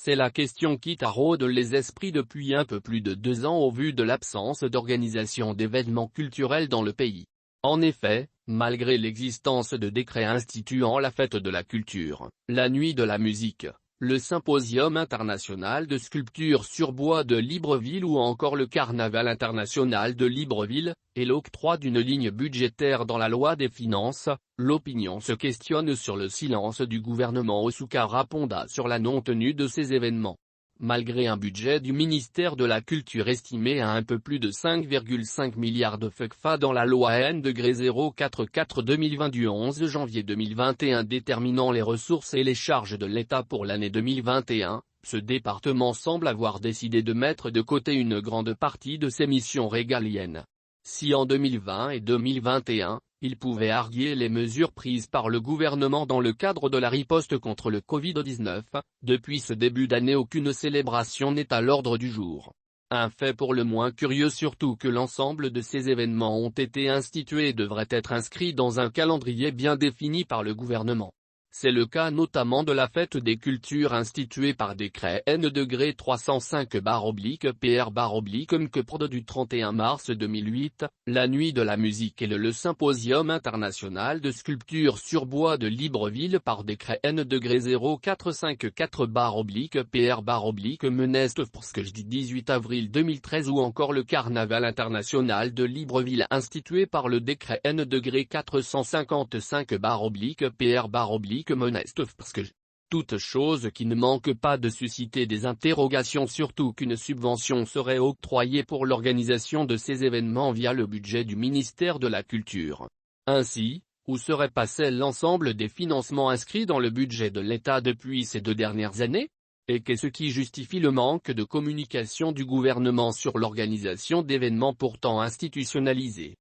C'est la question qui taraude les esprits depuis un peu plus de 2 ans au vu de l'absence d'organisation d'événements culturels dans le pays. En effet, malgré l'existence de décrets instituant la fête de la culture, la nuit de la musique, le symposium international de sculpture sur bois de Libreville ou encore le carnaval international de Libreville, et l'octroi d'une ligne budgétaire dans la loi des finances, l'opinion se questionne sur le silence du gouvernement Osuka Ponda sur la non-tenue de ces événements. Malgré un budget du ministère de la Culture estimé à un peu plus de 5,5 milliards de FECFA dans la loi N-044/2020 du 11 janvier 2021 déterminant les ressources et les charges de l'État pour l'année 2021, ce département semble avoir décidé de mettre de côté une grande partie de ses missions régaliennes. Si en 2020 et 2021, il pouvait arguer les mesures prises par le gouvernement dans le cadre de la riposte contre le Covid-19, depuis ce début d'année aucune célébration n'est à l'ordre du jour. Un fait pour le moins curieux surtout que l'ensemble de ces événements ont été institués et devraient être inscrits dans un calendrier bien défini par le gouvernement. C'est le cas notamment de la fête des cultures instituée par décret N-305/PR/MQPRD du 31 mars 2008, la nuit de la musique et le symposium international de sculpture sur bois de Libreville par décret N-045/PR/MNEST 18 avril 2013 ou encore le carnaval international de Libreville institué par le décret N-455/PR/MNEST. Toutes choses qui ne manquent pas de susciter des interrogations surtout qu'une subvention serait octroyée pour l'organisation de ces événements via le budget du ministère de la Culture. Ainsi, où serait passé l'ensemble des financements inscrits dans le budget de l'État depuis ces 2 dernières années? Et qu'est-ce qui justifie le manque de communication du gouvernement sur l'organisation d'événements pourtant institutionnalisés?